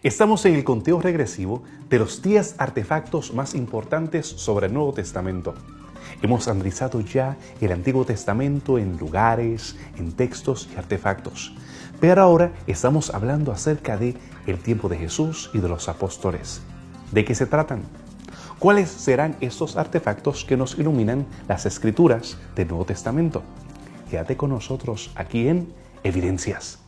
Estamos en el conteo regresivo de los 10 artefactos más importantes sobre el Nuevo Testamento. Hemos analizado ya el Antiguo Testamento en lugares, en textos y artefactos. Pero ahora estamos hablando acerca de el tiempo de Jesús y de los apóstoles. ¿De qué se tratan? ¿Cuáles serán estos artefactos que nos iluminan las Escrituras del Nuevo Testamento? Quédate con nosotros aquí en Evidencias.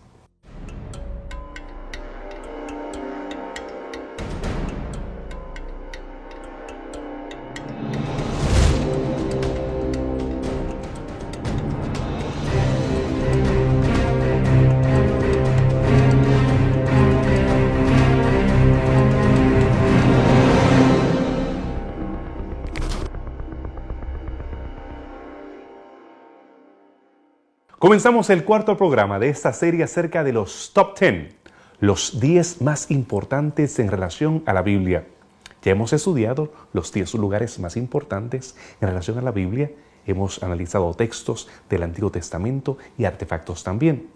Comenzamos el cuarto programa de esta serie acerca de los Top 10, los 10 más importantes en relación a la Biblia. Ya hemos estudiado los 10 lugares más importantes en relación a la Biblia, hemos analizado textos del Antiguo Testamento y artefactos también.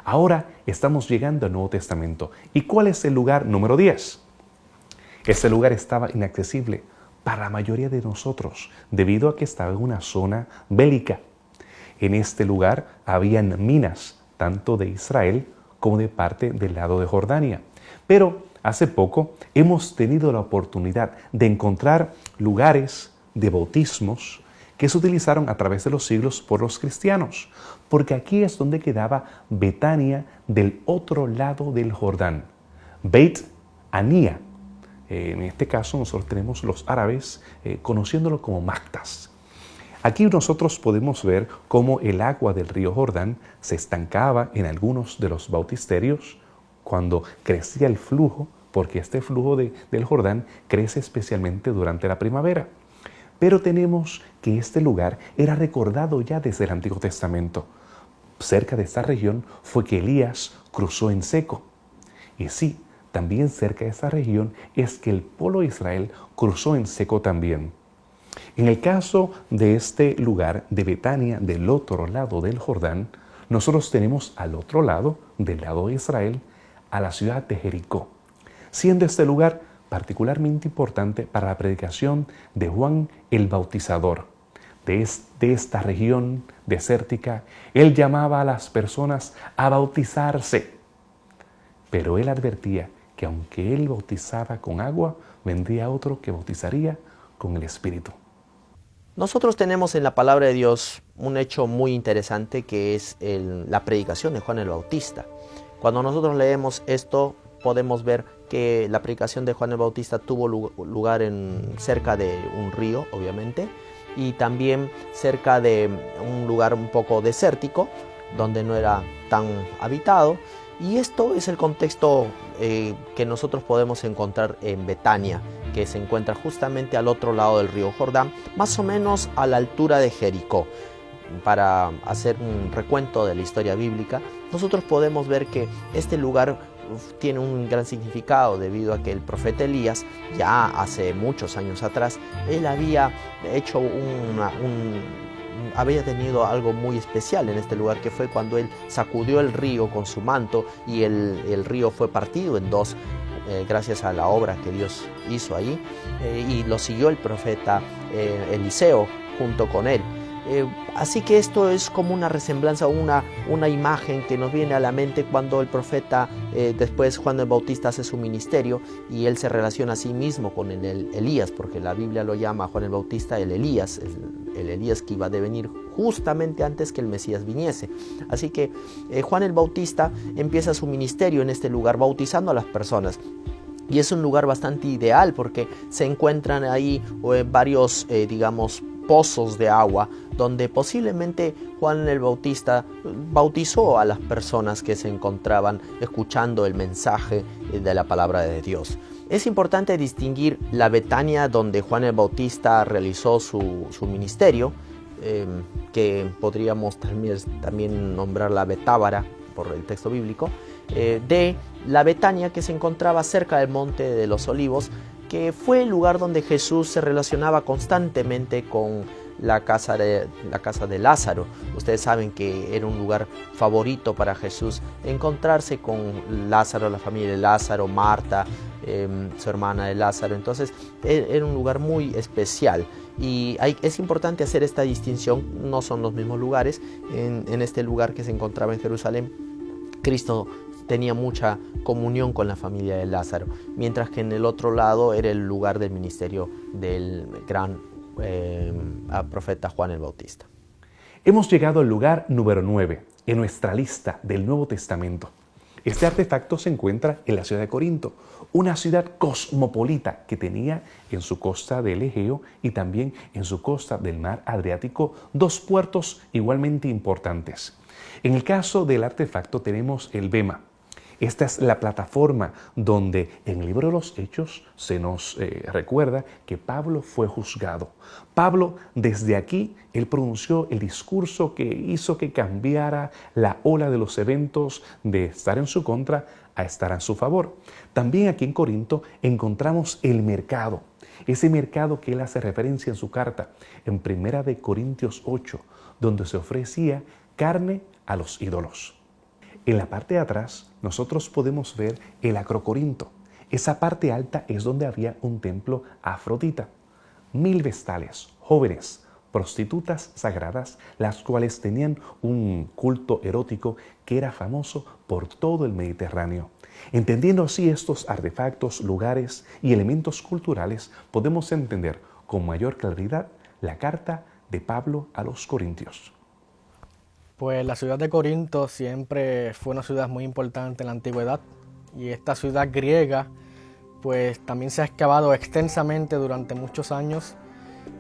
Ahora estamos llegando al Nuevo Testamento. ¿Y cuál es el lugar número 10? Este lugar estaba inaccesible para la mayoría de nosotros debido a que estaba en una zona bélica. En este lugar habían minas, tanto de Israel como de parte del lado de Jordania. Pero hace poco hemos tenido la oportunidad de encontrar lugares de bautismos que se utilizaron a través de los siglos por los cristianos, porque aquí es donde quedaba Betania del otro lado del Jordán, Beit Anía. En este caso nosotros tenemos los árabes conociéndolo como Mactas. Aquí nosotros podemos ver cómo el agua del río Jordán se estancaba en algunos de los bautisterios cuando crecía el flujo, porque este flujo del Jordán crece especialmente durante la primavera. Pero tenemos que este lugar era recordado ya desde el Antiguo Testamento. Cerca de esta región fue que Elías cruzó en seco. Y sí, también cerca de esta región es que el pueblo de Israel cruzó en seco también. En el caso de este lugar de Betania, del otro lado del Jordán, nosotros tenemos al otro lado, del lado de Israel, a la ciudad de Jericó, siendo este lugar particularmente importante para la predicación de Juan el Bautizador. De esta región desértica, él llamaba a las personas a bautizarse, pero él advertía que aunque él bautizaba con agua, vendría otro que bautizaría con el Espíritu. Nosotros tenemos en la palabra de Dios un hecho muy interesante que es la predicación de Juan el Bautista. Cuando nosotros leemos esto podemos ver que la predicación de Juan el Bautista tuvo lugar cerca de un río, obviamente, y también cerca de un lugar un poco desértico, donde no era tan habitado. Y esto es el contexto que nosotros podemos encontrar en Betania, que se encuentra justamente al otro lado del río Jordán, más o menos a la altura de Jericó. Para hacer un recuento de la historia bíblica, nosotros podemos ver que este lugar tiene un gran significado debido a que el profeta Elías, ya hace muchos años atrás, él había hecho había tenido algo muy especial en este lugar, que fue cuando él sacudió el río con su manto y el río fue partido en dos, gracias a la obra que Dios hizo ahí, y lo siguió el profeta Eliseo junto con él. Así que esto es como una resemblanza, una imagen que nos viene a la mente cuando el profeta, después Juan el Bautista hace su ministerio y él se relaciona a sí mismo con el Elías, porque la Biblia lo llama a Juan el Bautista el Elías, el Elías que iba a devenir justamente antes que el Mesías viniese. Así que Juan el Bautista empieza su ministerio en este lugar bautizando a las personas. Y es un lugar bastante ideal porque se encuentran ahí varios, pozos de agua donde posiblemente Juan el Bautista bautizó a las personas que se encontraban escuchando el mensaje de la palabra de Dios. Es importante distinguir la Betania donde Juan el Bautista realizó su ministerio, que podríamos también nombrar la Betábara por el texto bíblico, de la Betania que se encontraba cerca del Monte de los Olivos, que fue el lugar donde Jesús se relacionaba constantemente con la casa de Lázaro. Ustedes saben que era un lugar favorito para Jesús encontrarse con Lázaro, la familia de Lázaro, Marta, su hermana de Lázaro. Entonces era un lugar muy especial. Y es importante hacer esta distinción, no son los mismos lugares. En este lugar que se encontraba en Jerusalén, Cristo tenía mucha comunión con la familia de Lázaro, mientras que en el otro lado era el lugar del ministerio del gran profeta Juan el Bautista. Hemos llegado al lugar número 9 en nuestra lista del Nuevo Testamento. Este artefacto se encuentra en la ciudad de Corinto, una ciudad cosmopolita que tenía en su costa del Egeo y también en su costa del mar Adriático dos puertos igualmente importantes. En el caso del artefacto tenemos el bema. Esta es la plataforma donde en el libro de los Hechos se nos recuerda que Pablo fue juzgado. Pablo, desde aquí, él pronunció el discurso que hizo que cambiara la ola de los eventos de estar en su contra a estar a su favor. También aquí en Corinto encontramos el mercado, ese mercado que él hace referencia en su carta, en 1 Corintios 8, donde se ofrecía carne a los ídolos. En la parte de atrás nosotros podemos ver el Acrocorinto. Esa parte alta es donde había un templo a Afrodita. 1000 vestales, jóvenes, prostitutas sagradas, las cuales tenían un culto erótico que era famoso por todo el Mediterráneo. Entendiendo así estos artefactos, lugares y elementos culturales, podemos entender con mayor claridad la carta de Pablo a los Corintios. Pues la ciudad de Corinto siempre fue una ciudad muy importante en la antigüedad, y esta ciudad griega pues también se ha excavado extensamente durante muchos años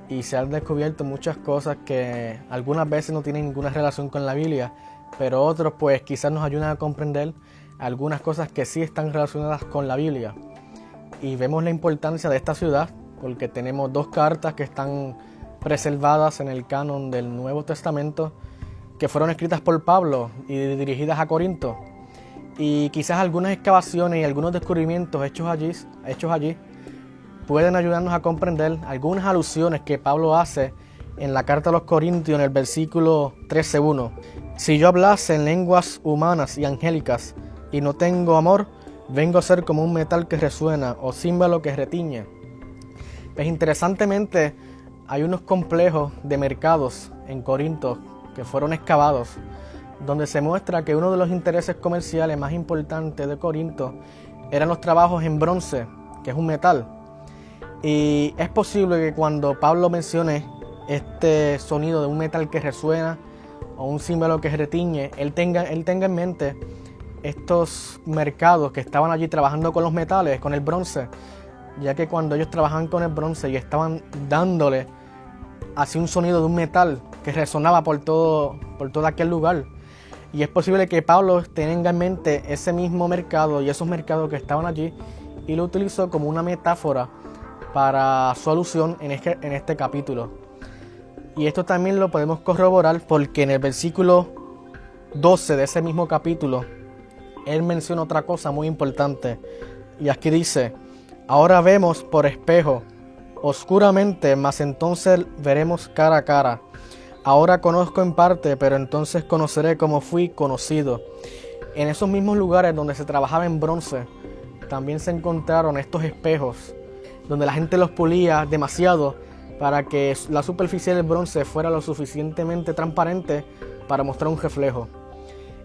y se han descubierto muchas cosas que algunas veces no tienen ninguna relación con la Biblia, pero otros pues quizás nos ayudan a comprender algunas cosas que sí están relacionadas con la Biblia. Y vemos la importancia de esta ciudad porque tenemos dos cartas que están preservadas en el canon del Nuevo Testamento, que fueron escritas por Pablo y dirigidas a Corinto. Y quizás algunas excavaciones y algunos descubrimientos hechos allí pueden ayudarnos a comprender algunas alusiones que Pablo hace en la carta a los Corintios en el versículo 13:1. Si yo hablase en lenguas humanas y angélicas y no tengo amor, vengo a ser como un metal que resuena o címbalo que retiñe. Pues interesantemente hay unos complejos de mercados en Corinto que fueron excavados, donde se muestra que uno de los intereses comerciales más importantes de Corinto eran los trabajos en bronce, que es un metal. Y es posible que cuando Pablo mencione este sonido de un metal que resuena o un címbalo que retiñe, él tenga en mente estos mercados que estaban allí trabajando con los metales, con el bronce, ya que cuando ellos trabajaban con el bronce y estaban dándole así un sonido de un metal que resonaba por todo aquel lugar. Y es posible que Pablo tenga en mente ese mismo mercado y esos mercados que estaban allí y lo utilizó como una metáfora para su alusión en este capítulo. Y esto también lo podemos corroborar porque en el versículo 12 de ese mismo capítulo él menciona otra cosa muy importante. Y aquí dice: ahora vemos por espejo, oscuramente, mas entonces veremos cara a cara. Ahora conozco en parte, pero entonces conoceré como fui conocido. En esos mismos lugares donde se trabajaba en bronce, también se encontraron estos espejos, donde la gente los pulía demasiado para que la superficie del bronce fuera lo suficientemente transparente para mostrar un reflejo.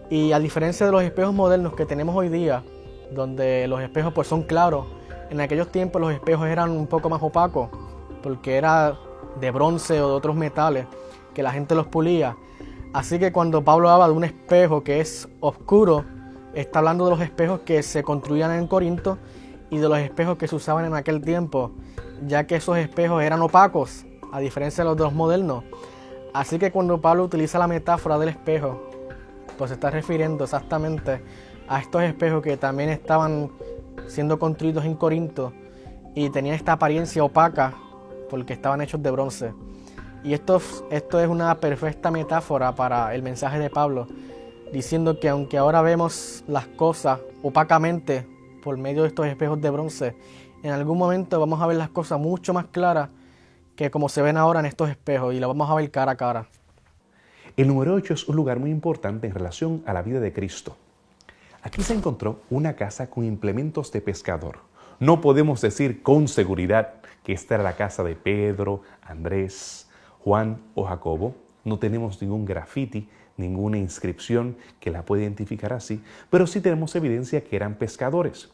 Y a diferencia de los espejos modernos que tenemos hoy día, donde los espejos pues son claros, en aquellos tiempos los espejos eran un poco más opacos, porque era de bronce o de otros metales que la gente los pulía. Así que cuando Pablo habla de un espejo que es oscuro, está hablando de los espejos que se construían en Corinto y de los espejos que se usaban en aquel tiempo, ya que esos espejos eran opacos, a diferencia de los modernos. Así que cuando Pablo utiliza la metáfora del espejo, pues se está refiriendo exactamente a estos espejos que también estaban siendo construidos en Corinto y tenían esta apariencia opaca porque estaban hechos de bronce. Y esto es una perfecta metáfora para el mensaje de Pablo, diciendo que aunque ahora vemos las cosas opacamente por medio de estos espejos de bronce, en algún momento vamos a ver las cosas mucho más claras que como se ven ahora en estos espejos, y lo vamos a ver cara a cara. El número 8 es un lugar muy importante en relación a la vida de Cristo. Aquí se encontró una casa con implementos de pescador. No podemos decir con seguridad que esta era la casa de Pedro, Andrés, Juan o Jacobo. No tenemos ningún grafiti, ninguna inscripción que la pueda identificar así, pero sí tenemos evidencia que eran pescadores.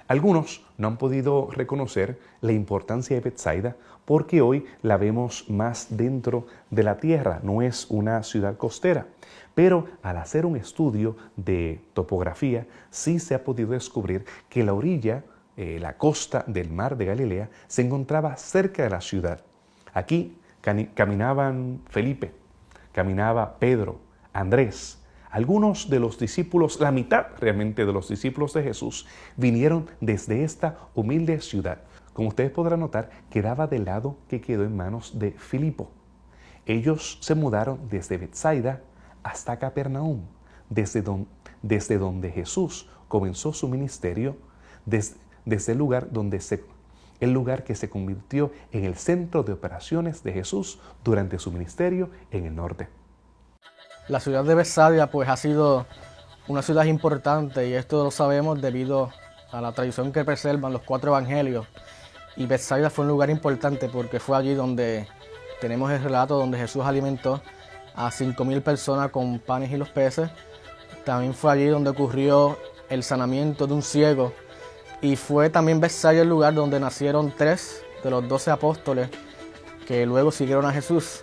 Algunos no han podido reconocer la importancia de Betsaida porque hoy la vemos más dentro de la tierra, no es una ciudad costera. Pero al hacer un estudio de topografía, sí se ha podido descubrir que la orilla, la costa del mar de Galilea, se encontraba cerca de la ciudad. Aquí caminaban Felipe, caminaba Pedro, Andrés. Algunos de los discípulos, la mitad realmente de los discípulos de Jesús, vinieron desde esta humilde ciudad. Como ustedes podrán notar, quedaba del lado que quedó en manos de Filipo. Ellos se mudaron desde Betsaida hasta Capernaum, desde donde Jesús comenzó su ministerio, desde el lugar que se convirtió en el centro de operaciones de Jesús durante su ministerio en el norte. La ciudad de Betsaida pues ha sido una ciudad importante, y esto lo sabemos debido a la tradición que preservan los 4 evangelios. Y Betsaida fue un lugar importante porque fue allí donde tenemos el relato donde Jesús alimentó a 5,000 personas con panes y los peces. También fue allí donde ocurrió el sanamiento de un ciego, y fue también Betsaida el lugar donde nacieron 3 de los 12 apóstoles que luego siguieron a Jesús.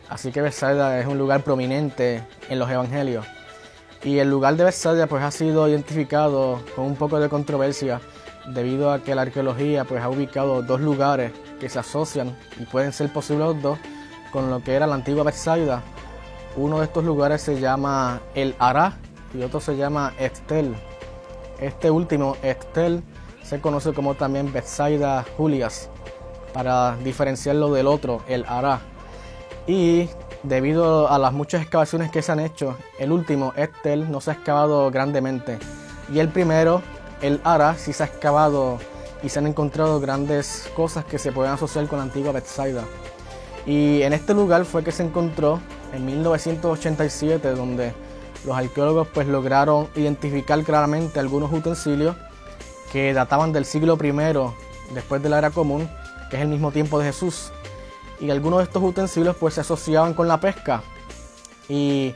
Así que Betsaida es un lugar prominente en los evangelios. Y el lugar de Betsaida pues ha sido identificado con un poco de controversia debido a que la arqueología pues ha ubicado 2 lugares que se asocian, y pueden ser posibles los 2, con lo que era la antigua Betsaida. Uno de estos lugares se llama El Ará y otro se llama Estel. Este último, Estel, se conoce como también Betsaida Julias, para diferenciarlo del otro, El Ará. Y debido a las muchas excavaciones que se han hecho, el último, Estel, no se ha excavado grandemente. Y el primero, El Ará, sí se ha excavado y se han encontrado grandes cosas que se pueden asociar con la antigua Betsaida. Y en este lugar fue que se encontró en 1987, donde los arqueólogos pues lograron identificar claramente algunos utensilios que databan del siglo I después de la era común, que es el mismo tiempo de Jesús. Y algunos de estos utensilios pues se asociaban con la pesca, y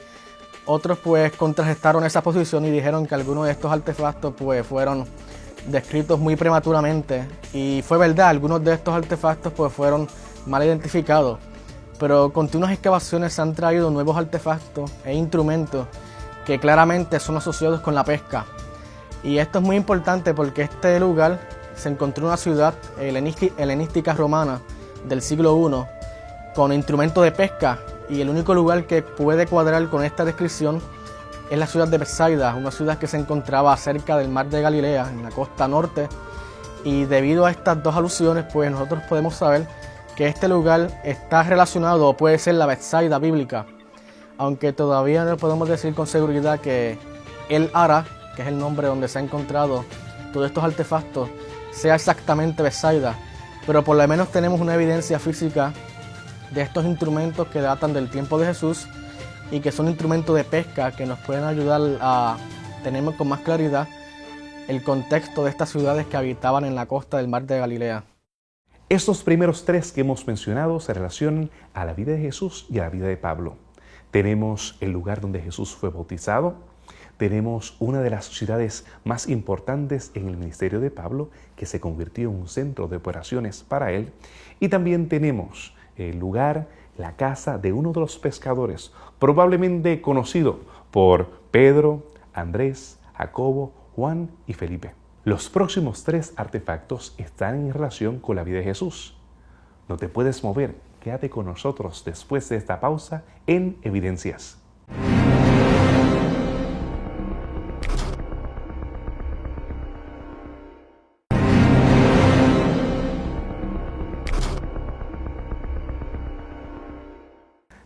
otros pues contrarrestaron esa posición y dijeron que algunos de estos artefactos pues fueron descritos muy prematuramente, y fue verdad, algunos de estos artefactos pues fueron mal identificados, pero continuas excavaciones han traído nuevos artefactos e instrumentos que claramente son asociados con la pesca. Y esto es muy importante porque este lugar se encontró en una ciudad helenística romana del siglo I con instrumentos de pesca, y el único lugar que puede cuadrar con esta descripción es la ciudad de Betsaida, una ciudad que se encontraba cerca del mar de Galilea, en la costa norte. Y debido a estas 2 alusiones, pues nosotros podemos saber que este lugar está relacionado, o puede ser la Betsaida bíblica, aunque todavía no podemos decir con seguridad que El Ará, que es el nombre donde se han encontrado todos estos artefactos, sea exactamente Betsaida, pero por lo menos tenemos una evidencia física de estos instrumentos que datan del tiempo de Jesús y que son instrumentos de pesca que nos pueden ayudar a tener con más claridad el contexto de estas ciudades que habitaban en la costa del mar de Galilea. Estos primeros 3 que hemos mencionado se relacionan a la vida de Jesús y a la vida de Pablo. Tenemos el lugar donde Jesús fue bautizado, tenemos una de las ciudades más importantes en el ministerio de Pablo, que se convirtió en un centro de operaciones para él, y también tenemos el lugar, la casa de uno de los pescadores, probablemente conocido por Pedro, Andrés, Jacobo, Juan y Felipe. Los próximos 3 artefactos están en relación con la vida de Jesús. No te puedes mover, quédate con nosotros después de esta pausa en Evidencias.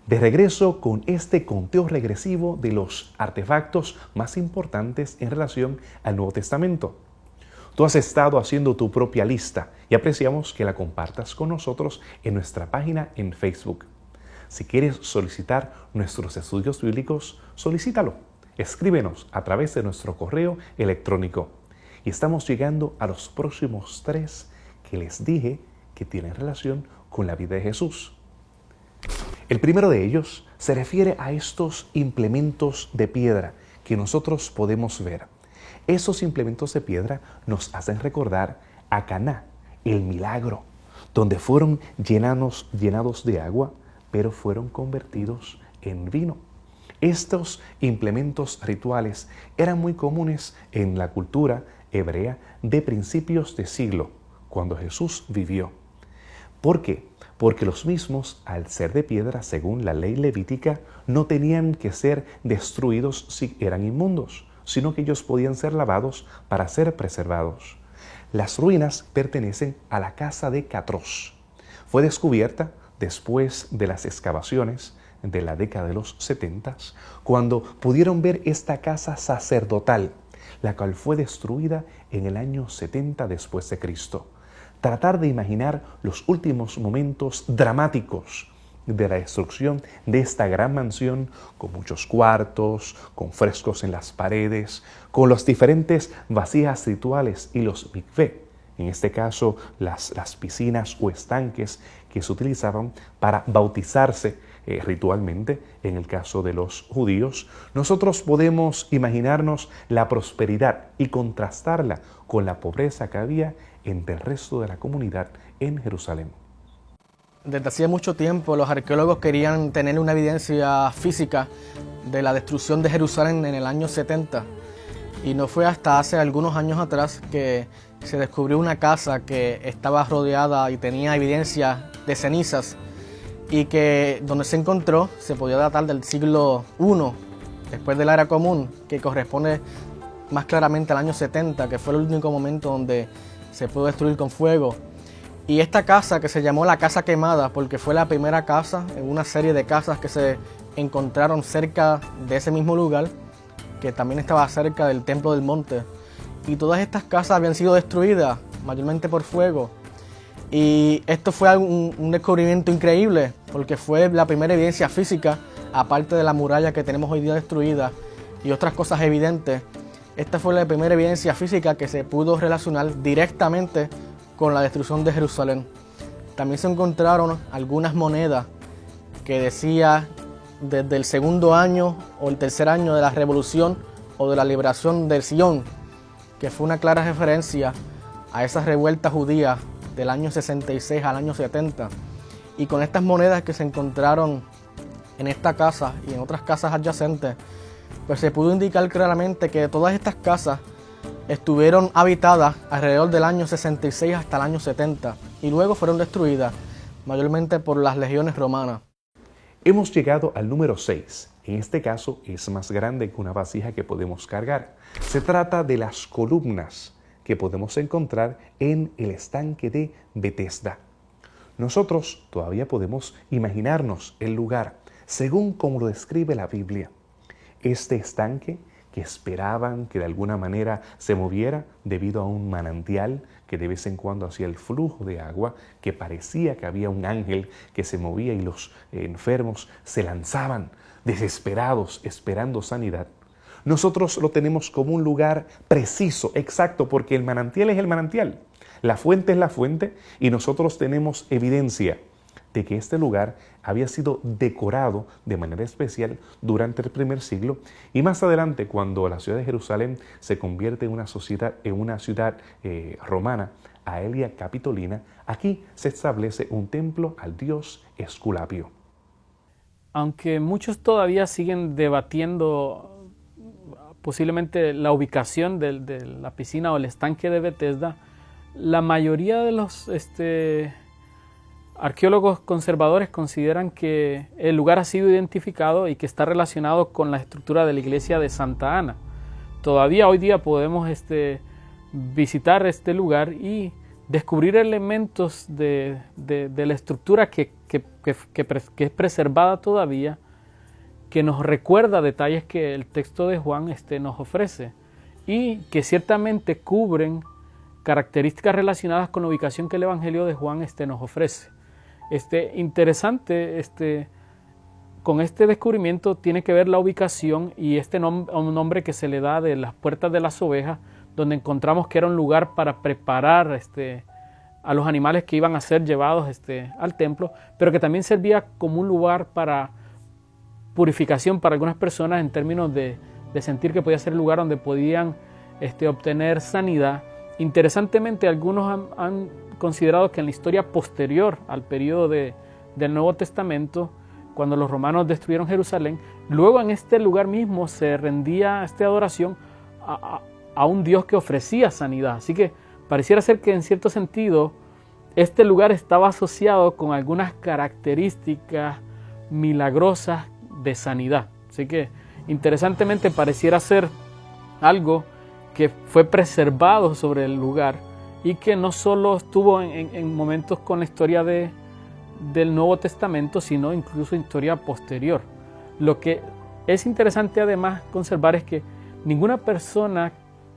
De regreso con este conteo regresivo de los artefactos más importantes en relación al Nuevo Testamento. Tú has estado haciendo tu propia lista y apreciamos que la compartas con nosotros en nuestra página en Facebook. Si quieres solicitar nuestros estudios bíblicos, solicítalo. Escríbenos a través de nuestro correo electrónico. Y estamos llegando a los próximos 3 que les dije que tienen relación con la vida de Jesús. El primero de ellos se refiere a estos implementos de piedra que nosotros podemos ver. Esos implementos de piedra nos hacen recordar a Caná, el milagro, donde fueron llenados de agua, pero fueron convertidos en vino. Estos implementos rituales eran muy comunes en la cultura hebrea de principios de siglo, cuando Jesús vivió. ¿Por qué? Porque los mismos, al ser de piedra según la ley levítica, no tenían que ser destruidos si eran inmundos, sino que ellos podían ser lavados para ser preservados. Las ruinas pertenecen a la casa de Catros. Fue descubierta después de las excavaciones de la década de los 70, cuando pudieron ver esta casa sacerdotal, la cual fue destruida en el año 70 después de Cristo. Tratar de imaginar los últimos momentos dramáticos de la destrucción de esta gran mansión, con muchos cuartos, con frescos en las paredes, con las diferentes vasijas rituales y los mikvé, en este caso las piscinas o estanques que se utilizaban para bautizarse ritualmente, en el caso de los judíos. Nosotros podemos imaginarnos la prosperidad y contrastarla con la pobreza que había entre el resto de la comunidad en Jerusalén. Desde hacía mucho tiempo los arqueólogos querían tener una evidencia física de la destrucción de Jerusalén en el año 70. Y no fue hasta hace algunos años atrás que se descubrió una casa que estaba rodeada y tenía evidencia de cenizas, y que donde se encontró se podía datar del siglo I, después de la era común, que corresponde más claramente al año 70, que fue el único momento donde se pudo destruir con fuego. Y esta casa, que se llamó la Casa Quemada, porque fue la primera casa en una serie de casas que se encontraron cerca de ese mismo lugar, que también estaba cerca del Templo del Monte. Y todas estas casas habían sido destruidas, mayormente por fuego. Y esto fue un descubrimiento increíble, porque fue la primera evidencia física, aparte de la muralla que tenemos hoy día destruida y otras cosas evidentes. Esta fue la primera evidencia física que se pudo relacionar directamente con la destrucción de Jerusalén. También se encontraron algunas monedas que decía desde el segundo año o el tercer año de la revolución o de la liberación de Sion, que fue una clara referencia a esa revuelta judía del año 66 al año 70. Y con estas monedas que se encontraron en esta casa y en otras casas adyacentes, pues se pudo indicar claramente que todas estas casas estuvieron habitadas alrededor del año 66 hasta el año 70 y luego fueron destruidas, mayormente por las legiones romanas. Hemos llegado al número 6. En este caso es más grande que una vasija que podemos cargar. Se trata de las columnas que podemos encontrar en el estanque de Betesda. Nosotros todavía podemos imaginarnos el lugar según como lo describe la Biblia. Este estanque que esperaban que de alguna manera se moviera debido a un manantial que de vez en cuando hacía el flujo de agua, que parecía que había un ángel que se movía y los enfermos se lanzaban desesperados esperando sanidad. Nosotros lo tenemos como un lugar preciso, exacto, porque el manantial es el manantial, la fuente es la fuente, y nosotros tenemos evidencia de que este lugar había sido decorado de manera especial durante el primer siglo, y más adelante, cuando la ciudad de Jerusalén se convierte en una ciudad romana, Aelia Capitolina, aquí se establece un templo al dios Esculapio. Aunque muchos todavía siguen debatiendo posiblemente la ubicación de la piscina o el estanque de Betesda, la mayoría de los arqueólogos conservadores consideran que el lugar ha sido identificado y que está relacionado con la estructura de la iglesia de Santa Ana. Todavía hoy día podemos visitar este lugar y descubrir elementos de la estructura que es preservada todavía, que nos recuerda detalles que el texto de Juan nos ofrece y que ciertamente cubren características relacionadas con la ubicación que el Evangelio de Juan nos ofrece. Interesante, con este descubrimiento tiene que ver la ubicación y un nombre que se le da de las puertas de las ovejas, donde encontramos que era un lugar para preparar a los animales que iban a ser llevados al templo, pero que también servía como un lugar para purificación para algunas personas en términos de sentir que podía ser el lugar donde podían obtener sanidad. Interesantemente, algunos han considerado que en la historia posterior al periodo del Nuevo Testamento, cuando los romanos destruyeron Jerusalén, luego en este lugar mismo se rendía adoración a un Dios que ofrecía sanidad. Así que pareciera ser que en cierto sentido este lugar estaba asociado con algunas características milagrosas de sanidad. Así que interesantemente pareciera ser algo que fue preservado sobre el lugar y que no solo estuvo en momentos con la historia del Nuevo Testamento, sino incluso historia posterior. Lo que es interesante además conservar es que ninguna persona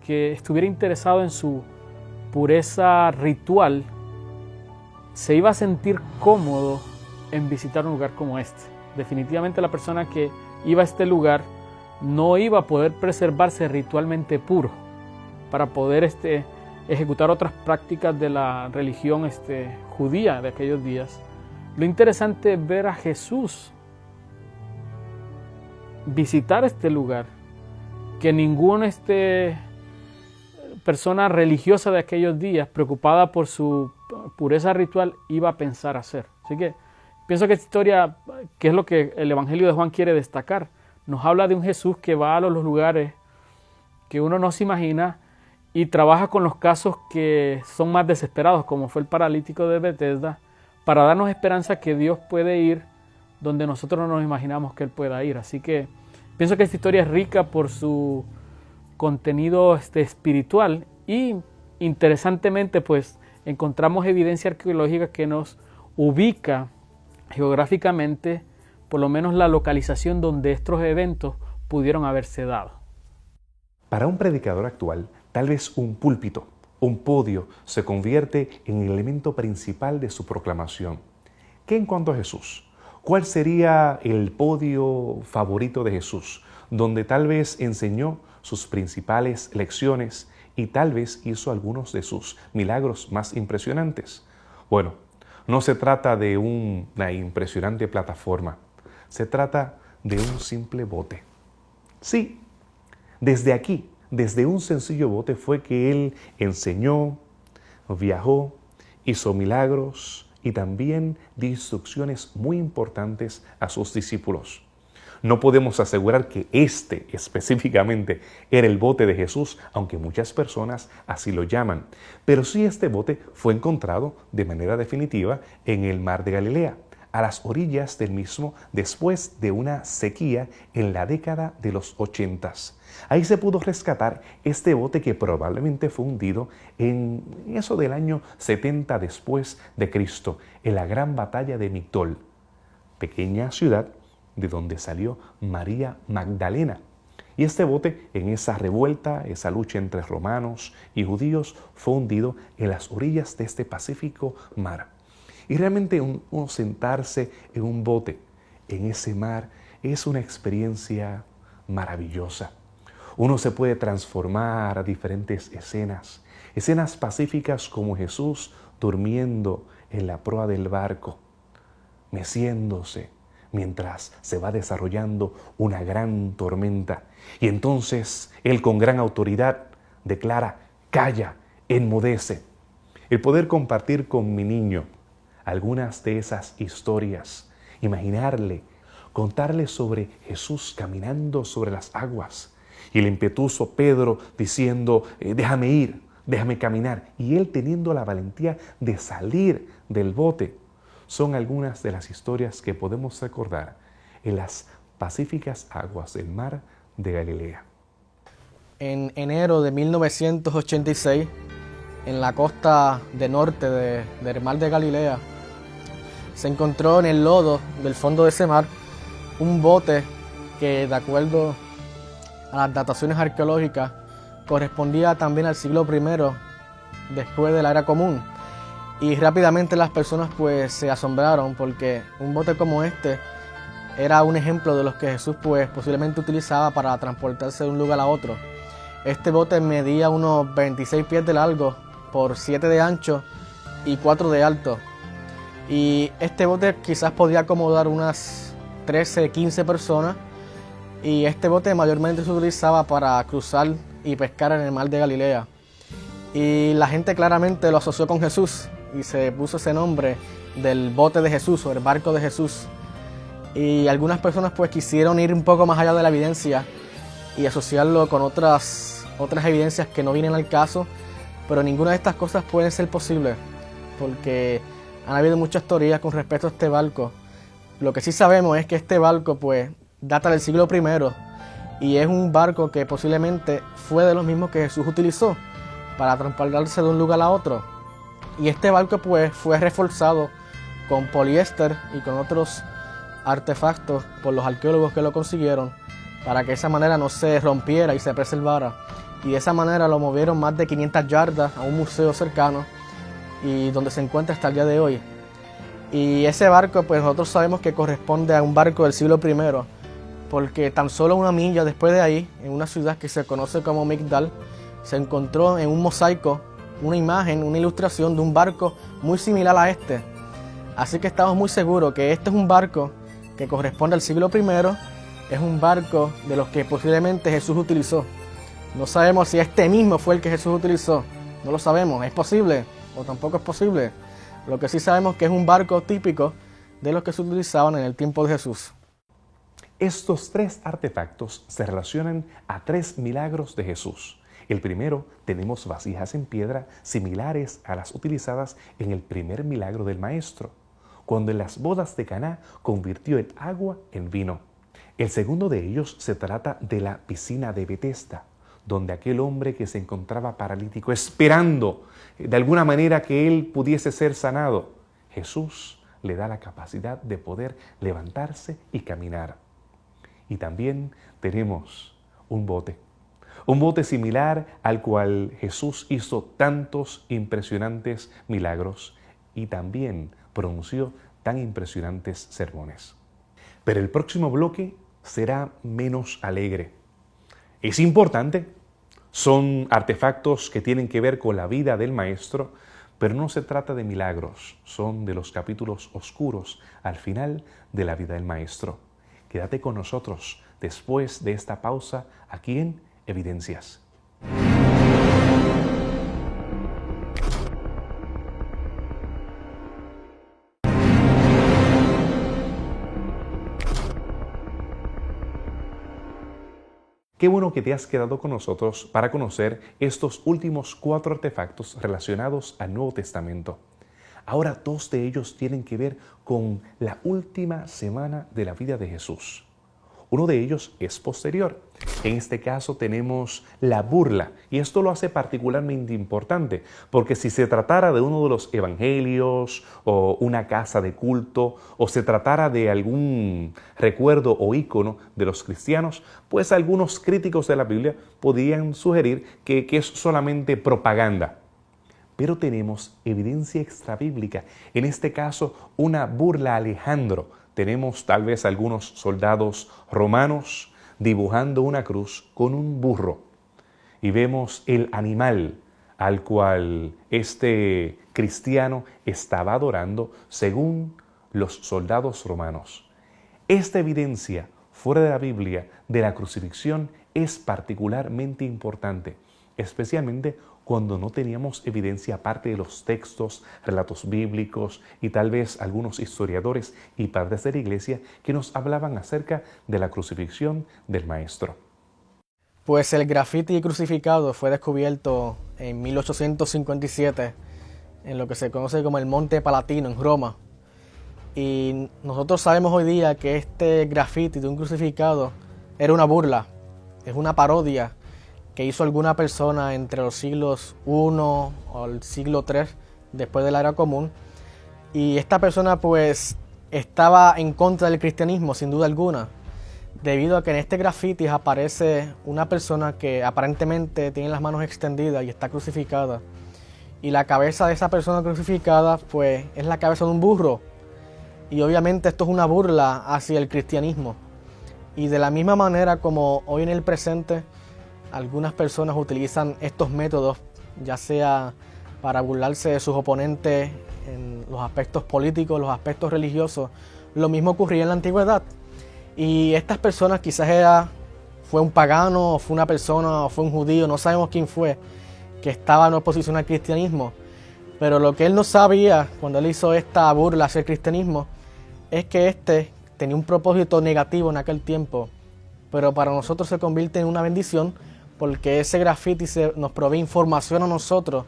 que estuviera interesado en su pureza ritual se iba a sentir cómodo en visitar un lugar como este. Definitivamente la persona que iba a este lugar no iba a poder preservarse ritualmente puro para poder ejecutar otras prácticas de la religión judía de aquellos días. Lo interesante es ver a Jesús visitar este lugar que ninguna persona religiosa de aquellos días, preocupada por su pureza ritual, iba a pensar hacer. Así que pienso que esta historia, que es lo que el Evangelio de Juan quiere destacar, nos habla de un Jesús que va a los lugares que uno no se imagina y trabaja con los casos que son más desesperados, como fue el paralítico de Betesda, para darnos esperanza que Dios puede ir donde nosotros no nos imaginamos que Él pueda ir. Así que pienso que esta historia es rica por su contenido espiritual y interesantemente pues encontramos evidencia arqueológica que nos ubica geográficamente por lo menos la localización donde estos eventos pudieron haberse dado. Para un predicador actual, tal vez un púlpito, un podio, se convierte en el elemento principal de su proclamación. ¿Qué en cuanto a Jesús? ¿Cuál sería el podio favorito de Jesús, donde tal vez enseñó sus principales lecciones y tal vez hizo algunos de sus milagros más impresionantes? Bueno, no se trata de una impresionante plataforma, se trata de un simple bote. Sí, desde aquí, desde un sencillo bote fue que Él enseñó, viajó, hizo milagros y también dio instrucciones muy importantes a sus discípulos. No podemos asegurar que específicamente era el bote de Jesús, aunque muchas personas así lo llaman. Pero sí este bote fue encontrado de manera definitiva en el mar de Galilea, a las orillas del mismo después de una sequía en la década de los 80. Ahí se pudo rescatar este bote que probablemente fue hundido en eso del año 70 después de Cristo, en la gran batalla de Migdol, pequeña ciudad de donde salió María Magdalena. Y este bote, en esa revuelta, esa lucha entre romanos y judíos, fue hundido en las orillas de este Pacífico mar. Y realmente uno sentarse en un bote, en ese mar, es una experiencia maravillosa. Uno se puede transformar a diferentes escenas, escenas pacíficas como Jesús durmiendo en la proa del barco, meciéndose, mientras se va desarrollando una gran tormenta. Y entonces Él con gran autoridad declara, calla, enmudece. El poder compartir con mi niño algunas de esas historias, imaginarle, contarle sobre Jesús caminando sobre las aguas y el impetuoso Pedro diciendo, déjame ir, déjame caminar, y él teniendo la valentía de salir del bote, son algunas de las historias que podemos recordar en las pacíficas aguas del mar de Galilea. En enero de 1986, en la costa de norte del mar de Galilea, se encontró en el lodo del fondo de ese mar un bote que, de acuerdo a las dataciones arqueológicas, correspondía también al siglo I después de la era común. Y rápidamente las personas pues se asombraron porque un bote como este era un ejemplo de los que Jesús pues posiblemente utilizaba para transportarse de un lugar a otro. Este bote medía unos 26 pies de largo por 7 de ancho y 4 de alto. Y este bote quizás podía acomodar unas 13, 15 personas. Y este bote mayormente se utilizaba para cruzar y pescar en el mar de Galilea. Y la gente claramente lo asoció con Jesús y se puso ese nombre del bote de Jesús o el barco de Jesús. Y algunas personas pues quisieron ir un poco más allá de la evidencia y asociarlo con otras evidencias que no vienen al caso, pero ninguna de estas cosas puede ser posible porque han habido muchas teorías con respecto a este barco. Lo que sí sabemos es que este barco pues data del siglo I y es un barco que posiblemente fue de los mismos que Jesús utilizó para transportarse de un lugar a otro. Y este barco pues fue reforzado con poliéster y con otros artefactos por los arqueólogos que lo consiguieron para que de esa manera no se rompiera y se preservara. Y de esa manera lo movieron más de 500 yardas a un museo cercano y donde se encuentra hasta el día de hoy. Y ese barco pues nosotros sabemos que corresponde a un barco del siglo I porque tan solo una milla después de ahí, en una ciudad que se conoce como Migdal, se encontró en un mosaico una imagen, una ilustración de un barco muy similar a este. Así que estamos muy seguros que este es un barco que corresponde al siglo I, es un barco de los que posiblemente Jesús utilizó. No sabemos si este mismo fue el que Jesús utilizó, no lo sabemos, es posible o tampoco es posible. Lo que sí sabemos es que es un barco típico de los que se utilizaban en el tiempo de Jesús. Estos 3 artefactos se relacionan a 3 milagros de Jesús. El primero, tenemos vasijas en piedra similares a las utilizadas en el primer milagro del Maestro, cuando en las bodas de Caná convirtió el agua en vino. El segundo de ellos se trata de la piscina de Betesda, donde aquel hombre que se encontraba paralítico esperando de alguna manera que él pudiese ser sanado, Jesús le da la capacidad de poder levantarse y caminar. Y también tenemos un bote similar al cual Jesús hizo tantos impresionantes milagros y también pronunció tan impresionantes sermones. Pero el próximo bloque será menos alegre. Es importante, son artefactos que tienen que ver con la vida del Maestro, pero no se trata de milagros, son de los capítulos oscuros al final de la vida del Maestro. Quédate con nosotros después de esta pausa aquí en Evidencias. Qué bueno que te has quedado con nosotros para conocer estos últimos 4 artefactos relacionados al Nuevo Testamento. Ahora 2 de ellos tienen que ver con la última semana de la vida de Jesús. Uno de ellos es posterior. En este caso tenemos la burla, y esto lo hace particularmente importante, porque si se tratara de uno de los evangelios o una casa de culto, o se tratara de algún recuerdo o ícono de los cristianos, pues algunos críticos de la Biblia podrían sugerir que es solamente propaganda. Pero tenemos evidencia extrabíblica, en este caso una burla a Alejandro. Tenemos tal vez algunos soldados romanos dibujando una cruz con un burro y vemos el animal al cual este cristiano estaba adorando según los soldados romanos. Esta evidencia fuera de la Biblia de la crucifixión es particularmente importante, especialmente cuando no teníamos evidencia aparte de los textos, relatos bíblicos y tal vez algunos historiadores y padres de la iglesia que nos hablaban acerca de la crucifixión del Maestro. Pues el grafiti crucificado fue descubierto en 1857 en lo que se conoce como el Monte Palatino en Roma. Y nosotros sabemos hoy día que este grafiti de un crucificado era una burla, es una parodia que hizo alguna persona entre los siglos I o el siglo III después de la era común. Y esta persona pues estaba en contra del cristianismo sin duda alguna, debido a que en este grafiti aparece una persona que aparentemente tiene las manos extendidas y está crucificada. y la cabeza de esa persona crucificada pues es la cabeza de un burro. Y obviamente esto es una burla hacia el cristianismo. Y de la misma manera como hoy en el presente algunas personas utilizan estos métodos, ya sea para burlarse de sus oponentes en los aspectos políticos, los aspectos religiosos, lo mismo ocurría en la antigüedad. Y estas personas quizás fue un pagano, o fue una persona, o fue un judío, no sabemos quién fue, que estaba en oposición al cristianismo. Pero lo que él no sabía cuando él hizo esta burla hacia el cristianismo es que este tenía un propósito negativo en aquel tiempo, pero para nosotros se convierte en una bendición porque ese graffiti nos provee información a nosotros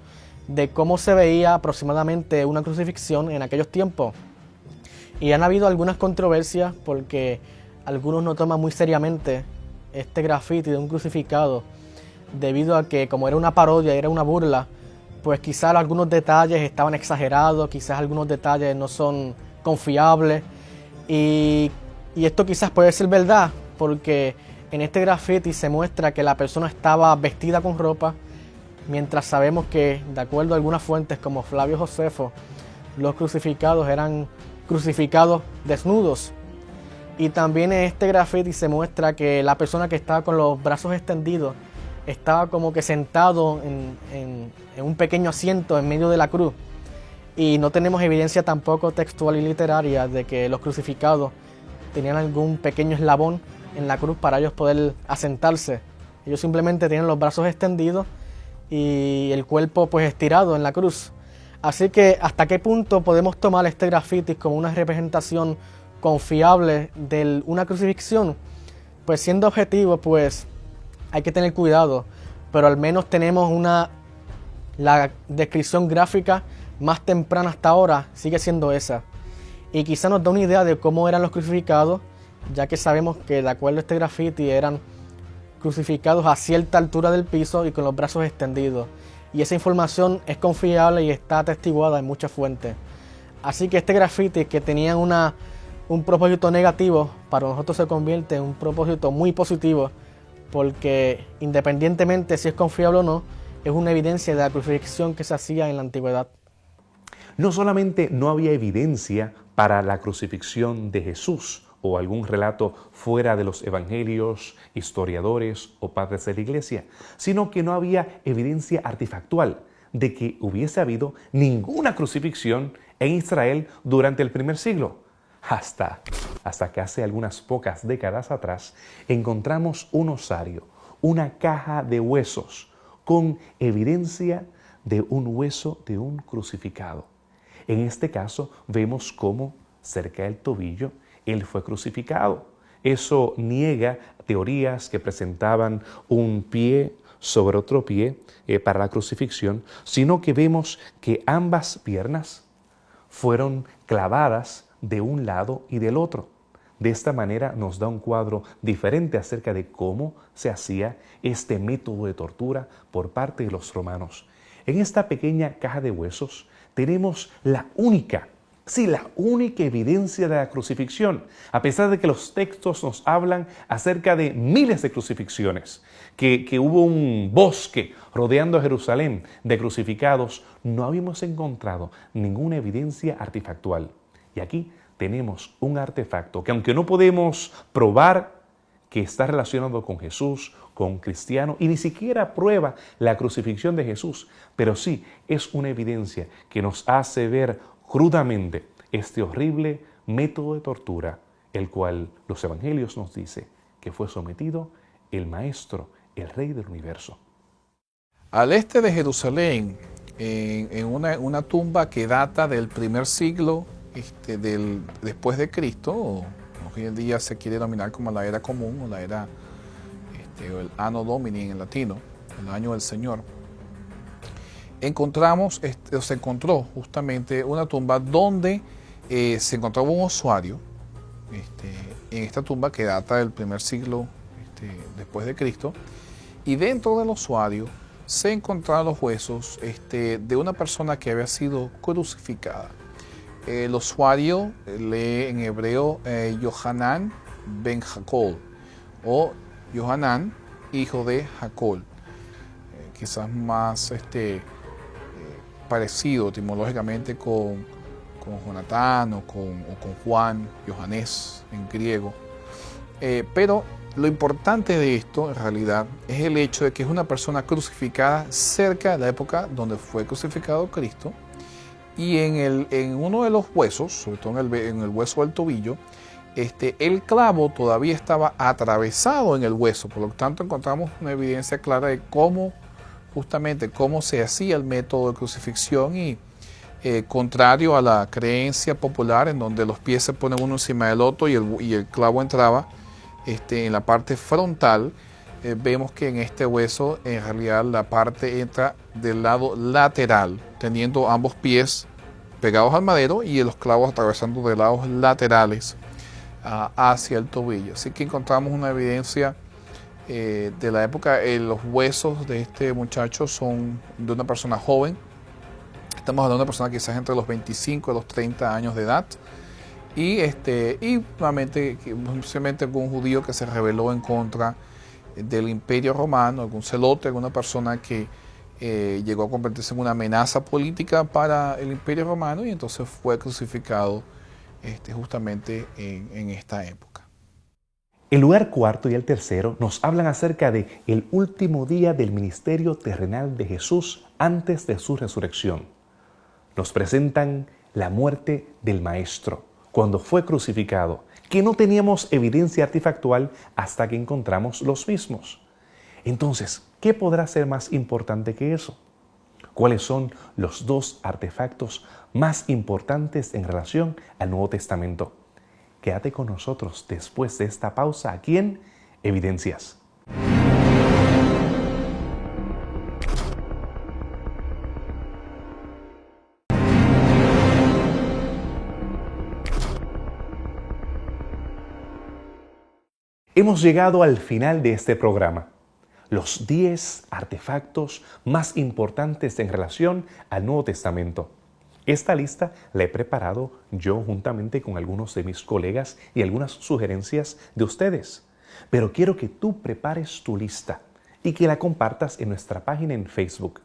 de cómo se veía aproximadamente una crucifixión en aquellos tiempos. Y han habido algunas controversias porque algunos no toman muy seriamente este graffiti de un crucificado, debido a que como era una parodia, era una burla, pues quizás algunos detalles estaban exagerados, quizás algunos detalles no son confiables, y esto quizás puede ser verdad, porque en este graffiti se muestra que la persona estaba vestida con ropa, mientras sabemos que, de acuerdo a algunas fuentes como Flavio Josefo, los crucificados eran crucificados desnudos. Y también en este graffiti se muestra que la persona que estaba con los brazos extendidos estaba como que sentado en un pequeño asiento en medio de la cruz. Y no tenemos evidencia tampoco textual y literaria de que los crucificados tenían algún pequeño eslabón en la cruz para ellos poder asentarse. Ellos simplemente tenían los brazos extendidos y el cuerpo pues estirado en la cruz. Así que ¿hasta qué punto podemos tomar este graffiti como una representación confiable de una crucifixión? Pues siendo objetivo, pues hay que tener cuidado, pero al menos tenemos la descripción gráfica más temprana hasta ahora sigue siendo esa. Y quizá nos da una idea de cómo eran los crucificados, ya que sabemos que de acuerdo a este graffiti eran crucificados a cierta altura del piso y con los brazos extendidos. Y esa información es confiable y está atestiguada en muchas fuentes. Así que este graffiti que tenía un propósito negativo, para nosotros se convierte en un propósito muy positivo, porque independientemente si es confiable o no, es una evidencia de la crucifixión que se hacía en la antigüedad. No solamente no había evidencia para la crucifixión de Jesús o algún relato fuera de los evangelios, historiadores o padres de la iglesia, sino que no había evidencia artefactual de que hubiese habido ninguna crucifixión en Israel durante el primer siglo. Hasta que hace algunas pocas décadas atrás encontramos un osario, una caja de huesos con evidencia de un hueso de un crucificado. En este caso vemos cómo cerca del tobillo él fue crucificado. Eso niega teorías que presentaban un pie sobre otro pie para la crucifixión, sino que vemos que ambas piernas fueron clavadas de un lado y del otro. De esta manera nos da un cuadro diferente acerca de cómo se hacía este método de tortura por parte de los romanos. En esta pequeña caja de huesos tenemos la única evidencia de la crucifixión, a pesar de que los textos nos hablan acerca de miles de crucifixiones, que hubo un bosque rodeando Jerusalén de crucificados, no habíamos encontrado ninguna evidencia artefactual. Y aquí tenemos un artefacto que, aunque no podemos probar que está relacionado con Jesús, con cristiano, y ni siquiera prueba la crucifixión de Jesús, pero sí es una evidencia que nos hace ver crudamente este horrible método de tortura, el cual los evangelios nos dice que fue sometido el Maestro, el Rey del universo. Al este de Jerusalén, en una tumba que data del primer siglo después de Cristo, o hoy en día se quiere denominar como la era común o la era o el Anno Domini en latino, el año del Señor, se encontró justamente una tumba donde se encontraba un osuario en esta tumba que data del primer siglo después de Cristo, y dentro del osuario se encontraron los huesos de una persona que había sido crucificada. El osuario lee en hebreo Yohanan ben Jacob o Yohanan, hijo de Jacob. Quizás más parecido etimológicamente con Jonatán o con Juan, Johannes en griego. Pero lo importante de esto en realidad es el hecho de que es una persona crucificada cerca de la época donde fue crucificado Cristo, y en uno de los huesos, sobre todo en el hueso del tobillo, el clavo todavía estaba atravesado en el hueso. Por lo tanto, encontramos una evidencia clara de cómo se hacía el método de crucifixión, y contrario a la creencia popular en donde los pies se ponen uno encima del otro y el clavo entraba en la parte frontal, vemos que en este hueso en realidad la parte entra del lado lateral, teniendo ambos pies pegados al madero y los clavos atravesando de lados laterales hacia el tobillo. Así que encontramos una evidencia de la época. Los huesos de este muchacho son de una persona joven. Estamos hablando de una persona quizás entre los 25 y los 30 años de edad. Y nuevamente, posiblemente algún judío que se rebeló en contra del Imperio Romano, algún celote, alguna persona que llegó a convertirse en una amenaza política para el Imperio Romano, y entonces fue crucificado justamente en esta época. El lugar cuarto y el tercero nos hablan acerca de el último día del ministerio terrenal de Jesús antes de su resurrección. Nos presentan la muerte del Maestro cuando fue crucificado, que no teníamos evidencia artefactual hasta que encontramos los mismos. Entonces, ¿qué podrá ser más importante que eso? ¿Cuáles son los dos artefactos más importantes en relación al Nuevo Testamento? Quédate con nosotros después de esta pausa aquí en Evidencias. Hemos llegado al final de este programa. Los 10 artefactos más importantes en relación al Nuevo Testamento. Esta lista la he preparado yo juntamente con algunos de mis colegas y algunas sugerencias de ustedes. Pero quiero que tú prepares tu lista y que la compartas en nuestra página en Facebook.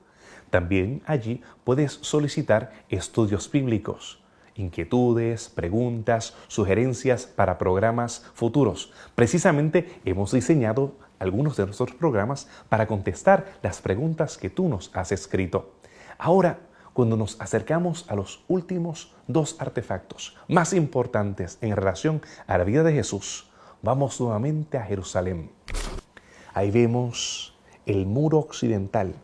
También allí puedes solicitar estudios bíblicos, inquietudes, preguntas, sugerencias para programas futuros. Precisamente hemos diseñado algunos de nuestros programas para contestar las preguntas que tú nos has escrito. Ahora, cuando nos acercamos a los últimos dos artefactos más importantes en relación a la vida de Jesús, vamos nuevamente a Jerusalén. Ahí vemos el muro occidental,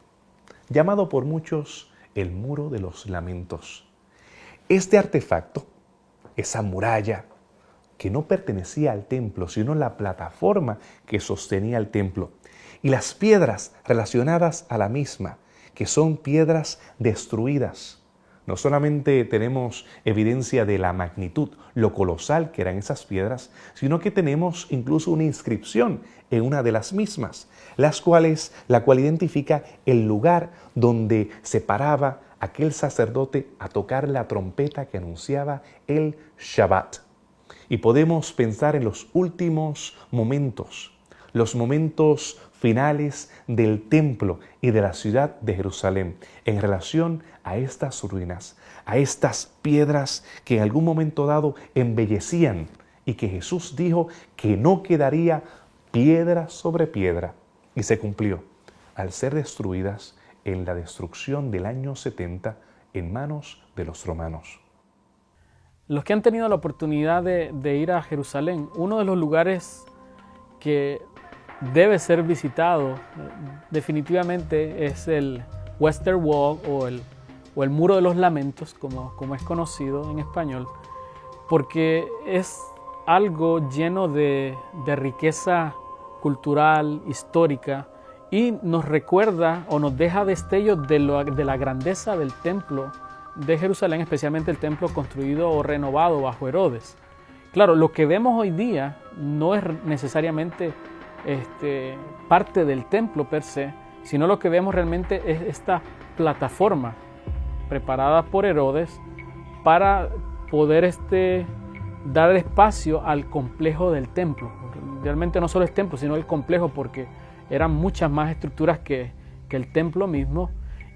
llamado por muchos el Muro de los Lamentos. Este artefacto, esa muralla que no pertenecía al templo, sino la plataforma que sostenía el templo, y las piedras relacionadas a la misma, que son piedras destruidas. No solamente tenemos evidencia de la magnitud, lo colosal que eran esas piedras, sino que tenemos incluso una inscripción en una de las mismas, la cual identifica el lugar donde se paraba aquel sacerdote a tocar la trompeta que anunciaba el Shabbat. Y podemos pensar en los últimos momentos, los momentos finales del templo y de la ciudad de Jerusalén en relación a estas ruinas, a estas piedras que en algún momento dado embellecían y que Jesús dijo que no quedaría piedra sobre piedra. Y se cumplió al ser destruidas en la destrucción del año 70 en manos de los romanos. Los que han tenido la oportunidad de ir a Jerusalén, uno de los lugares que debe ser visitado definitivamente es el Western Wall o el Muro de los Lamentos, como es conocido en español, porque es algo lleno de riqueza cultural, histórica, y nos recuerda o nos deja destellos de la grandeza del templo de Jerusalén, especialmente el templo construido o renovado bajo Herodes. Claro, lo que vemos hoy día no es necesariamente parte del templo per se, sino lo que vemos realmente es esta plataforma preparada por Herodes para poder dar espacio al complejo del templo. Realmente no solo el templo, sino el complejo, porque eran muchas más estructuras que el templo mismo,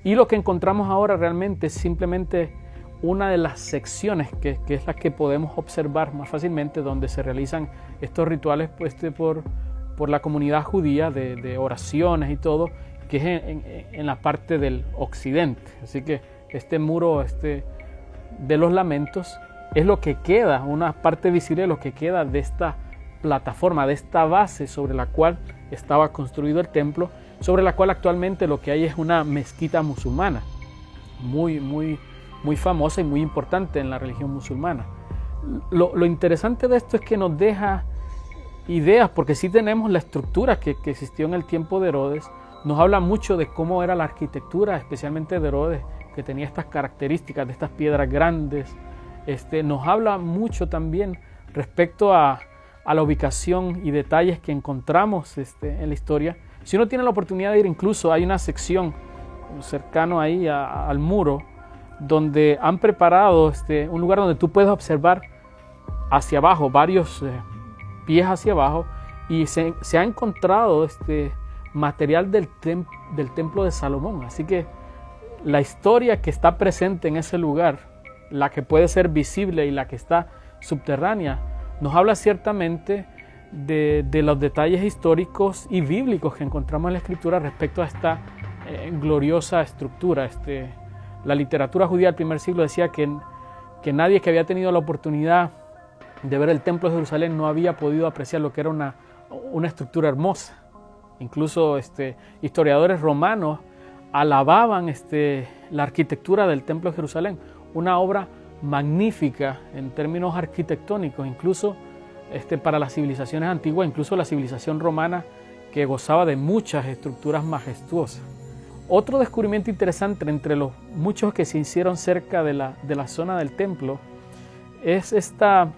Y lo que encontramos ahora realmente es simplemente una de las secciones que es la que podemos observar más fácilmente, donde se realizan estos rituales pues, por la comunidad judía de oraciones y todo, que es en la parte del occidente. Así que este muro de los lamentos es lo que queda, una parte visible de lo que queda de esta plataforma, de esta base sobre la cual estaba construido el templo, sobre la cual actualmente lo que hay es una mezquita musulmana, muy famosa y muy importante en la religión musulmana. Lo interesante de esto es que nos deja ideas, porque sí tenemos la estructura que existió en el tiempo de Herodes, nos habla mucho de cómo era la arquitectura, especialmente de Herodes, que tenía estas características de estas piedras grandes. Nos habla mucho también respecto a la ubicación y detalles que encontramos en la historia. Si uno tiene la oportunidad de ir, incluso hay una sección cercano ahí al muro, donde han preparado un lugar donde tú puedes observar hacia abajo, varios pies hacia abajo, y se ha encontrado material del templo de Salomón. Así que la historia que está presente en ese lugar, la que puede ser visible y la que está subterránea, nos habla ciertamente de los detalles históricos y bíblicos que encontramos en la Escritura respecto a esta gloriosa estructura. La literatura judía del primer siglo decía que nadie que había tenido la oportunidad de ver el templo de Jerusalén no había podido apreciar lo que era una estructura hermosa. Incluso historiadores romanos alababan la arquitectura del templo de Jerusalén, una obra magnífica en términos arquitectónicos, incluso para las civilizaciones antiguas, incluso la civilización romana, que gozaba de muchas estructuras majestuosas. Otro descubrimiento interesante entre los muchos que se hicieron cerca de la zona del templo es esta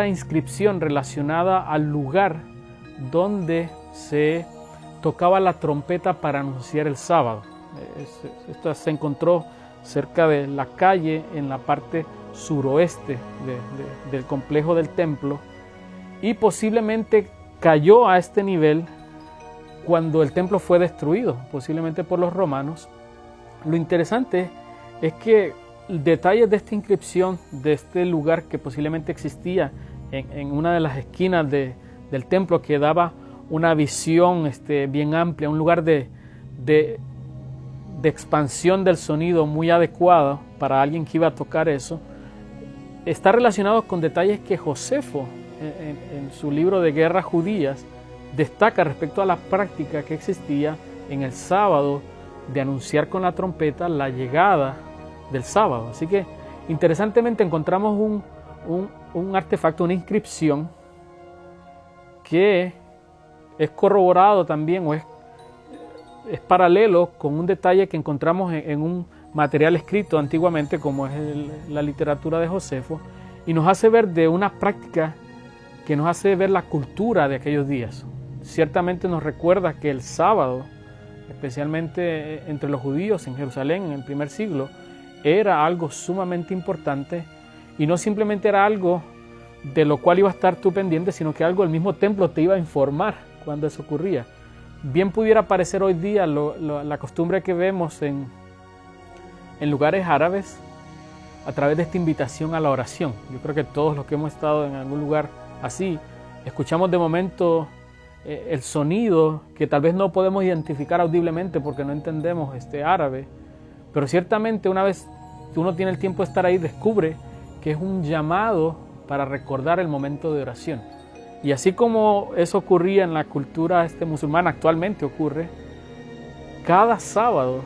inscripción relacionada al lugar donde se tocaba la trompeta para anunciar el sábado. Esto se encontró cerca de la calle en la parte suroeste del complejo del templo, y posiblemente cayó a este nivel cuando el templo fue destruido, posiblemente por los romanos. Lo interesante es que detalles de esta inscripción, de este lugar que posiblemente existía en una de las esquinas del templo, que daba una visión bien amplia, un lugar de expansión del sonido muy adecuado para alguien que iba a tocar eso, está relacionado con detalles que Josefo en su libro de Guerras Judías destaca respecto a la práctica que existía en el sábado de anunciar con la trompeta la llegada del sábado. Así que interesantemente encontramos un artefacto, una inscripción que es corroborado también, o es paralelo con un detalle que encontramos en un material escrito antiguamente, como es la literatura de Josefo, y nos hace ver de una práctica que nos hace ver la cultura de aquellos días. Ciertamente nos recuerda que el sábado, especialmente entre los judíos en Jerusalén en el primer siglo, era algo sumamente importante, y no simplemente era algo de lo cual iba a estar tú pendiente, sino que algo el mismo templo te iba a informar cuando eso ocurría. Bien pudiera parecer hoy día la costumbre que vemos en lugares árabes a través de esta invitación a la oración. Yo creo que todos los que hemos estado en algún lugar así, escuchamos de momento el sonido que tal vez no podemos identificar audiblemente porque no entendemos árabe, pero ciertamente una vez que uno tiene el tiempo de estar ahí, descubre que es un llamado para recordar el momento de oración. Y así como eso ocurría en la cultura musulmana, actualmente ocurre, cada sábado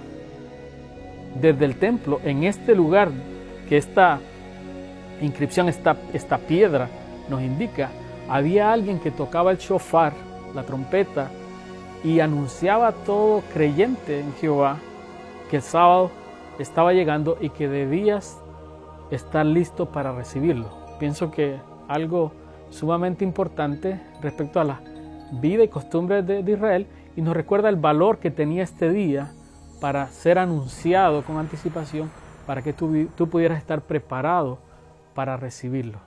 desde el templo, en este lugar que esta inscripción, esta piedra nos indica, había alguien que tocaba el shofar, la trompeta, y anunciaba a todo creyente en Jehová que el sábado estaba llegando y que debías estar listo para recibirlo. Pienso que algo sumamente importante respecto a la vida y costumbres de Israel, y nos recuerda el valor que tenía este día para ser anunciado con anticipación, para que tú pudieras estar preparado para recibirlo.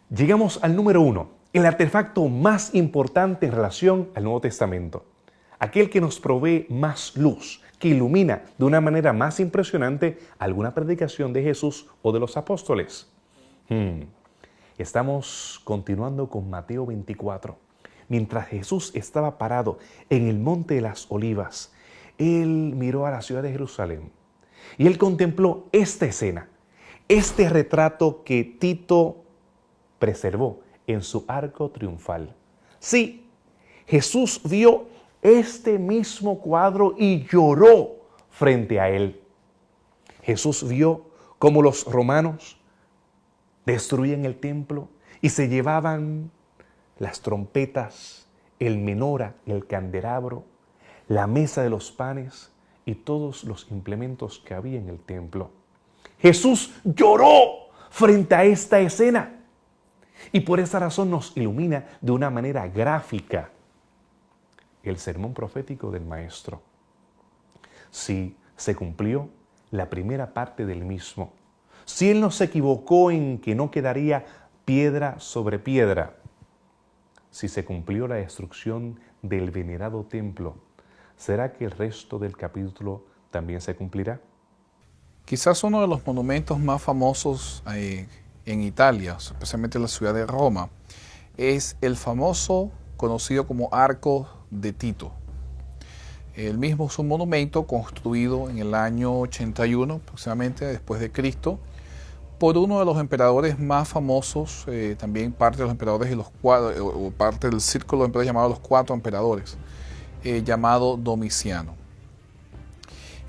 Llegamos al número 1, el artefacto más importante en relación al Nuevo Testamento, aquel que nos provee más luz, que ilumina de una manera más impresionante alguna predicación de Jesús o de los apóstoles. Estamos continuando con Mateo 24. Mientras Jesús estaba parado en el Monte de las Olivas, Él miró a la ciudad de Jerusalén y Él contempló esta escena, este retrato que Tito preservó en su arco triunfal. Sí, Jesús vio este mismo cuadro y lloró frente a él. Jesús vio cómo los romanos destruían el templo y se llevaban las trompetas, el menora, el candelabro, la mesa de los panes y todos los implementos que había en el templo. Jesús lloró frente a esta escena y por esa razón nos ilumina de una manera gráfica el sermón profético del Maestro. Si se cumplió la primera parte del mismo, si Él no se equivocó en que no quedaría piedra sobre piedra, si se cumplió la destrucción del venerado templo, ¿será que el resto del capítulo también se cumplirá? Quizás uno de los monumentos más famosos en Italia, especialmente en la ciudad de Roma, es el famoso conocido como Arco de Tito. El mismo es un monumento construido en el año 81 aproximadamente después de Cristo por uno de los emperadores más famosos, también parte de los emperadores y o parte del círculo de emperadores llamado los 4 emperadores, llamado Domiciano.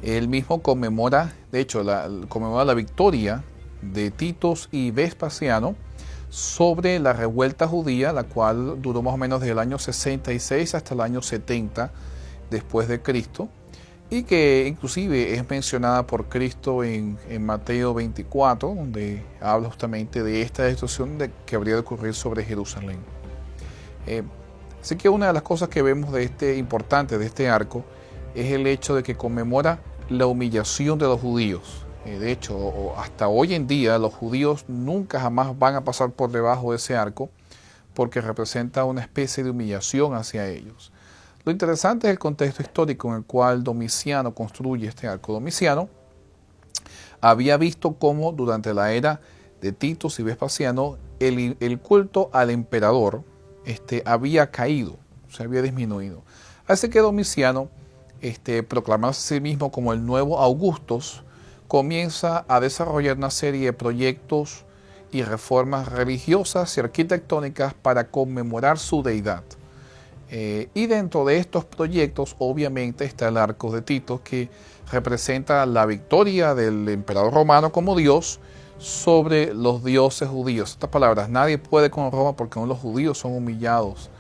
Él mismo conmemora, de hecho, conmemora la victoria de Titus y Vespasiano sobre la revuelta judía, la cual duró más o menos desde el año 66 hasta el año 70 después de Cristo, y que inclusive es mencionada por Cristo en Mateo 24, donde habla justamente de esta destrucción que habría de ocurrir sobre Jerusalén. Así que una de las cosas que vemos importante de este arco es el hecho de que conmemora la humillación de los judíos. De hecho, hasta hoy en día los judíos nunca jamás van a pasar por debajo de ese arco porque representa una especie de humillación hacia ellos. Lo interesante es el contexto histórico en el cual Domiciano construye este arco. Domiciano había visto cómo durante la era de Titus y Vespasiano el culto al emperador había caído, se había disminuido. Así que Domiciano, proclamándose a sí mismo como el nuevo Augustus, comienza a desarrollar una serie de proyectos y reformas religiosas y arquitectónicas para conmemorar su deidad. Y dentro de estos proyectos obviamente está el Arco de Tito, que representa la victoria del emperador romano como Dios sobre los dioses judíos. Estas palabras, nadie puede con Roma porque los judíos son humillados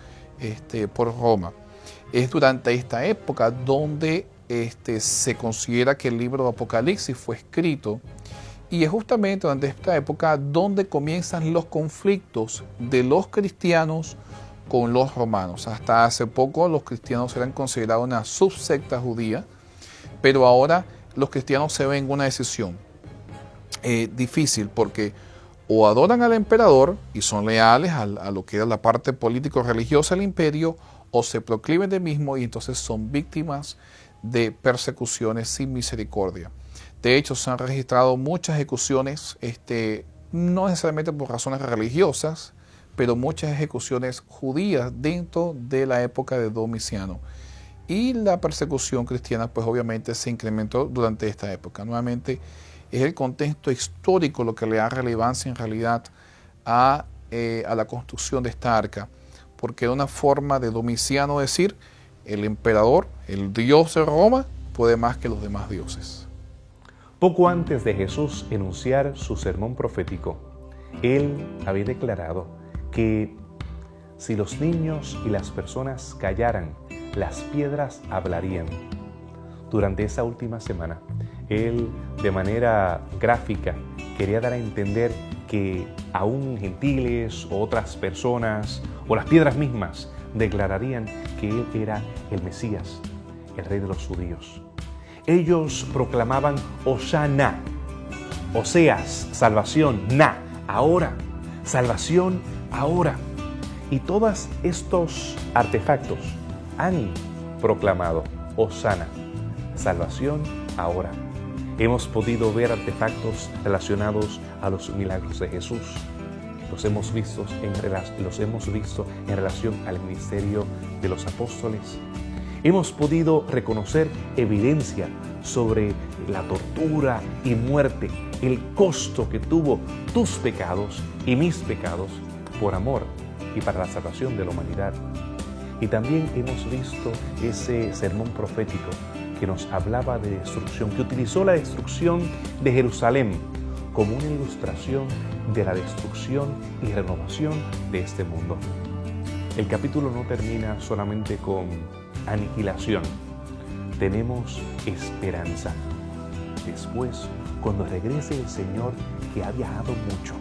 por Roma. Es durante esta época donde se considera que el libro de Apocalipsis fue escrito, y es justamente durante esta época donde comienzan los conflictos de los cristianos con los romanos. Hasta hace poco los cristianos eran considerados una subsecta judía, pero ahora los cristianos se ven en una decisión difícil, porque o adoran al emperador y son leales a lo que era la parte político-religiosa del imperio, o se procliven de mismo y entonces son víctimas de persecuciones sin misericordia. De hecho, se han registrado muchas ejecuciones, no necesariamente por razones religiosas, pero muchas ejecuciones judías dentro de la época de Domiciano. Y la persecución cristiana, pues obviamente se incrementó durante esta época. Nuevamente, es el contexto histórico lo que le da relevancia en realidad a la construcción de esta arca, porque era una forma de Domiciano decir, el emperador, el dios de Roma, puede más que los demás dioses. Poco antes de Jesús enunciar su sermón profético, Él había declarado que si los niños y las personas callaran, las piedras hablarían. Durante esa última semana, Él de manera gráfica quería dar a entender que aún gentiles o otras personas o las piedras mismas declararían que Él era el Mesías, el Rey de los judíos. Ellos proclamaban Hosanna, Oseas, salvación, na, ahora, salvación, ahora. Y todos estos artefactos han proclamado Hosanna, salvación ahora. Hemos podido ver artefactos relacionados a los milagros de Jesús. Los hemos visto en relación al ministerio de los apóstoles. Hemos podido reconocer evidencia sobre la tortura y muerte, el costo que tuvo tus pecados y mis pecados por amor y para la salvación de la humanidad. Y también hemos visto ese sermón profético que nos hablaba de destrucción, que utilizó la destrucción de Jerusalén como una ilustración de la destrucción y renovación de este mundo. El capítulo no termina solamente con aniquilación. Tenemos esperanza. Después, cuando regrese el Señor, que ha viajado mucho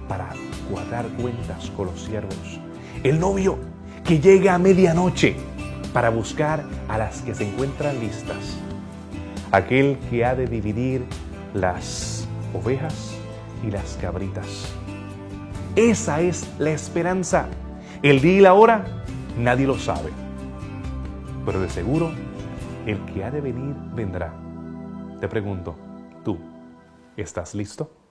para cuadrar cuentas con los siervos, el novio que llega a medianoche para buscar a las que se encuentran listas, aquel que ha de dividir las ovejas y las cabritas. Esa es la esperanza. El día y la hora nadie lo sabe, pero de seguro el que ha de venir vendrá. Te pregunto, ¿tú estás listo?